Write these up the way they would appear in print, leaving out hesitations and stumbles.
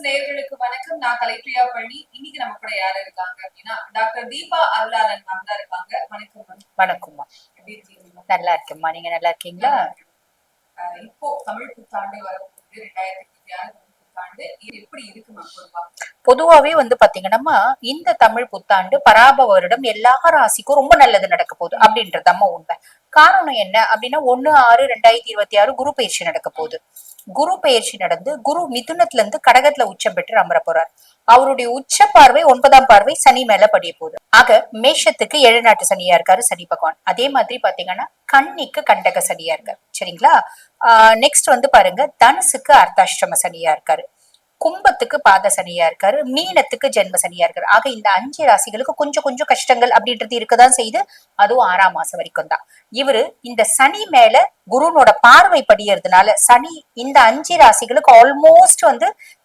நேயர்களுக்கு வணக்கம். நான் கலைப்பிரியா பழனி. இன்னைக்கு நம்ம கூட யாரு இருக்காங்க அப்படின்னா டாக்டர் தீபா அருளாளன் மேம் தான் இருக்காங்க. வணக்கம் மேம். வணக்கம்மா. எப்படி இருக்கீங்க? நல்லா இருக்கேம்மா, நீங்க நல்லா இருக்கீங்களா? இப்போ தமிழ் புத்தாண்டு வரப்போகுது. 2026 தமிழ் புத்தாண்டு இது எப்படி இருக்கு மேம் பொதுவா? பொதுவாவே பாத்தீங்கன்னா இந்த தமிழ் புத்தாண்டு பராப வருடம் எல்லா ராசிக்கும் ரொம்ப நல்லது நடக்க போகுது அப்படின்றதம்மா உண்மை. காரணம் என்ன அப்படின்னா 1/6/2026 குரு பயிற்சி நடக்க போகுது. குரு பயிற்சி நடந்து குரு மிதுனத்துல இருந்து கடகத்துல உச்சம் பெற்று அமர போறார். அவருடைய உச்ச பார்வை 9ஆம் பார்வை சனி மேல படிய போகுது. ஆக மேஷத்துக்கு 7 நாட்டு சனியா இருக்காரு சனி பகவான். அதே மாதிரி பாத்தீங்கன்னா கன்னிக்கு கண்டக சனியா இருக்காரு. சரிங்களா? நெக்ஸ்ட் பாருங்க, தனுசுக்கு அர்த்தாஷ்டம சனியா இருக்காரு, கும்பத்துக்கு பாத சனியா இருக்காரு, மீனத்துக்கு ஜென்ம சனியா இருக்காரு. ஆக இந்த 5 ராசிகளுக்கு கொஞ்சம் கொஞ்சம் கஷ்டங்கள் அப்படின்றது இருக்கதான் செய்து. அதுவும் 6ஆம் மாசம் வரைக்கும் தான். இவரு இந்த சனி மேல குருனோட பார்வை படியறதுனால சனி இந்த 5 ராசிகளுக்கு ஆல்மோஸ்ட்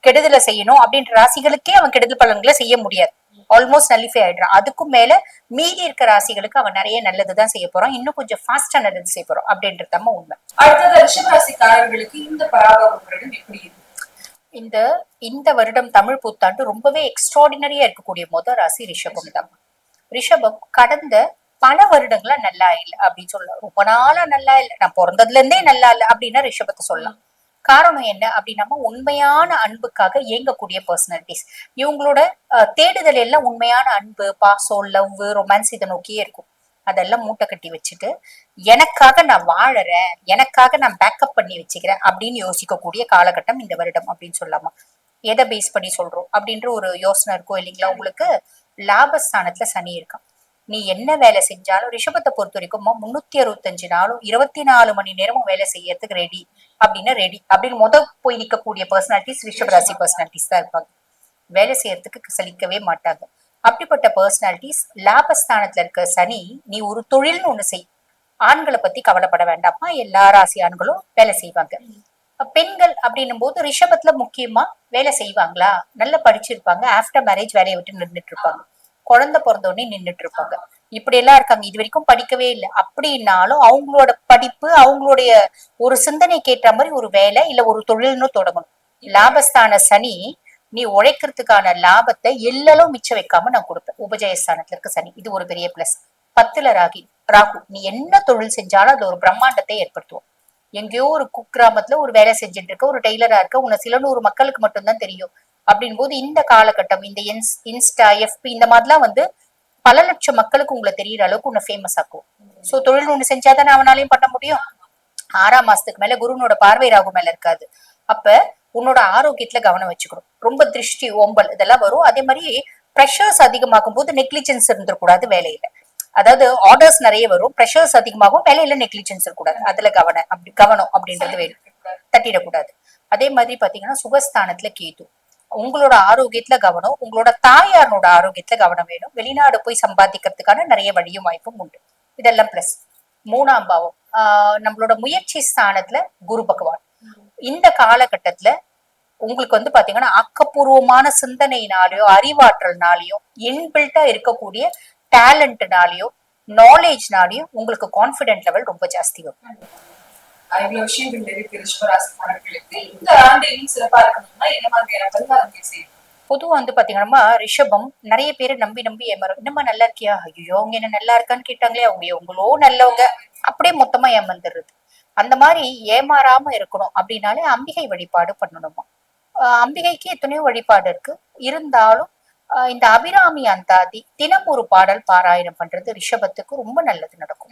கெடுதலை செய்யணும் அப்படின்ற ராசிகளுக்கே அவன் கெடுதல் பலன்களை செய்ய முடியாது. ஆல்மோஸ்ட் நல்லிஃபை ஆயிடுறான். அதுக்கும் மேல மீதி இருக்க ராசிகளுக்கு அவன் நிறைய நல்லதுதான் செய்ய போறான். இன்னும் கொஞ்சம் ஃபாஸ்டா நல்லது செய்ய போறோம் அப்படின்றதம்மா உண்மை. அடுத்தது ரிஷபராசிக்காரர்களுக்கு இந்த பராபவ வருடம் எப்படி இருக்கு? இந்த இந்த வருடம் தமிழ் புத்தாண்டு ரொம்பவே எக்ஸ்ட்ராடினரியா இருக்கக்கூடிய முதல் ராசி ரிஷபம் தான். ரிஷபம் கடந்த பல வருடங்களா நல்லா இல்லை அப்படின்னு சொல்லலாம். ரொம்ப நாளா நல்லா இல்லை, நான் பிறந்ததுல இருந்தே நல்லா இல்லை அப்படின்னா ரிஷபத்தை சொல்லலாம். காரணம் என்ன அப்படின்னா உண்மையான அன்புக்காக இயங்கக்கூடிய பர்சனாலிட்டிஸ். இவங்களோட தேடுதல் எல்லாம் உண்மையான அன்பு, பாசம், லவ், ரொமான்ஸ் இதை நோக்கியே இருக்கும். அதெல்லாம் மூட்டை கட்டி வச்சுட்டு எனக்காக நான் வாழறேன், எனக்காக நான் பேக்கப் பண்ணி வச்சுக்கிறேன் அப்படின்னு யோசிக்கக்கூடிய காலகட்டம் இந்த வருடம் அப்படின்னு சொல்லலாமா. எதை பேஸ் பண்ணி சொல்றோம் அப்படின்ற ஒரு யோசனை இருக்கும் இல்லைங்களா உங்களுக்கு? லாபஸ்தானத்துல சனி இருக்கான். நீ என்ன வேலை செஞ்சாலும் ரிஷபத்தை பொறுத்த வரைக்கும் 365 நாளும் 24 மணி நேரமும் வேலை செய்யறதுக்கு ரெடி அப்படின்னா ரெடி அப்படின்னு போய் நிற்கக்கூடிய பர்சனாலிட்டிஸ் ரிஷபராசி பர்சனாலிட்டிஸ் தான் இருப்பாங்க. வேலை செய்யறதுக்கு சலிக்கவே மாட்டாங்க. அப்படிப்பட்ட பர்சனாலிட்டிஸ் லாபஸ்தானத்துல இருக்க சனி, நீ ஒரு தொழில்னு ஒண்ணு செய், ஆண்களை பத்தி கவலைப்பட வேண்டாமா, எல்லா ராசி ஆண்களும் வேலை செய்வாங்க. பெண்கள் அப்படின்னும் போது ரிஷபத்துல முக்கியமா வேலை செய்வாங்களா, நல்லா படிச்சிருப்பாங்க, ஆஃப்டர் மேரேஜ் வேலையை விட்டு நின்றுட்டு இருப்பாங்க, குழந்தை பிறந்த உடனே நின்றுட்டு இருப்பாங்க, இப்படி எல்லாம் இருக்காங்க. இது வரைக்கும் படிக்கவே இல்லை அப்படின்னாலும் அவங்களோட படிப்பு, அவங்களுடைய ஒரு சிந்தனைக்கு ஏற்ற மாதிரி ஒரு வேலை இல்ல ஒரு தொழில்னு தொடங்கணும். லாபஸ்தான சனி நீ உழைக்கிறதுக்கான லாபத்தை எல்லாம் மிச்சம் வைக்காம நான் கொடுப்பேன். உபஜயஸ்தானத்துல இருக்க சனி, இது ஒரு பெரிய பிளஸ். 10ல ராகு, நீ என்ன தொழில் செஞ்சாலும் அது ஒரு பிரம்மாண்டத்தை ஏற்படுத்துவோம். எங்கேயோ ஒரு குக்கிராமத்துல ஒரு வேலை செஞ்சுட்டு இருக்க, ஒரு டெய்லரா இருக்க, உன்னை சில 100 மக்களுக்கு மட்டும்தான் தெரியும். அப்படின் போது இந்த காலகட்டம், இந்த இன்ஸ்டா, எஃபி இந்த மாதிரிலாம் பல லட்சம் மக்களுக்கு உங்களை தெரியற அளவுக்கு உன்னை ஃபேமஸ் ஆக்கும். சோ தொழில் ஒண்ணு செஞ்சாதானே அவனாலையும் பண்ண முடியும். 6ஆம் மாசத்துக்கு மேல குருனோட பார்வை ராகு மேல இருக்காது. அப்ப உன்னோட ஆரோக்கியத்துல கவனம் வச்சுக்கணும். ரொம்ப திருஷ்டி, ஓம்பல் இதெல்லாம் வரும். அதே மாதிரி ப்ரெஷர்ஸ் அதிகமாகும் போது நெக்லிஜென்ஸ் இருந்துடக்கூடாது வேலையில. அதாவது ஆர்டர்ஸ் நிறைய வரும், ப்ரெஷர்ஸ் அதிகமாகும், வேலையில நெக்லிஜென்ஸ் இருக்கக்கூடாது. அதுல கவனம் அப்படின்றது வேணும், தட்டிடக்கூடாது. அதே மாதிரி பாத்தீங்கன்னா சுகஸ்தானத்துல கேது, உங்களோட ஆரோக்கியத்துல கவனம், உங்களோட தாயாரோட ஆரோக்கியத்துல கவனம் வேணும். வெளிநாடு போய் சம்பாதிக்கிறதுக்கான நிறைய வழியும் வாய்ப்பும் உண்டு. இதெல்லாம் பிளஸ். 3ஆம் பாவம் நம்மளோட முயற்சி ஸ்தானத்துல குரு பகவான். இந்த காலகட்டத்துல உங்களுக்கு பாத்தீங்கன்னா ஆக்கப்பூர்வமான சிந்தனையினாலேயோ அறிவாற்றல்னாலேயோ இன்பில்ட்டா இருக்கக்கூடிய டேலண்ட்னாலேயோ நாலேஜ்னாலேயும் உங்களுக்கு கான்பிடென்ட் லெவல் ரொம்ப ஜாஸ்தி வரும். இவ்வளவு விஷயங்கள் இருக்கு ரிஷபராசிக்காரர்களுக்கு. இந்த ஆண்டு இன்னும் சிறப்பா இருக்கணும்னா என்ன மாதிரியான பரிகாரங்கள் செய்யணும்? பொதுவா பாத்தீங்கன்னா ரிஷபம் நிறைய பேரை நம்பி நம்பி ஏமாறும். என்னமா நல்லா இருக்கியா, ஐயோ அவங்க என்ன நல்லா இருக்கான்னு கேட்டாங்களே, அவங்க எவ்வளோ நல்லவங்க, அப்படியே மொத்தமா ஏமாந்துடுறது. அந்த மாதிரி ஏமாறாம இருக்கணும் அப்படின்னாலே அம்பிகை வழிபாடு பண்ணணுமா. அம்பிகைக்கு எத்தனையோ வழிபாடு இருக்கு. இருந்தாலும் இந்த அபிராமி அந்தாதி தினம் ஒரு பாடல் பாராயணம் பண்றது ரிஷபத்துக்கு ரொம்ப நல்லது நடக்கும்.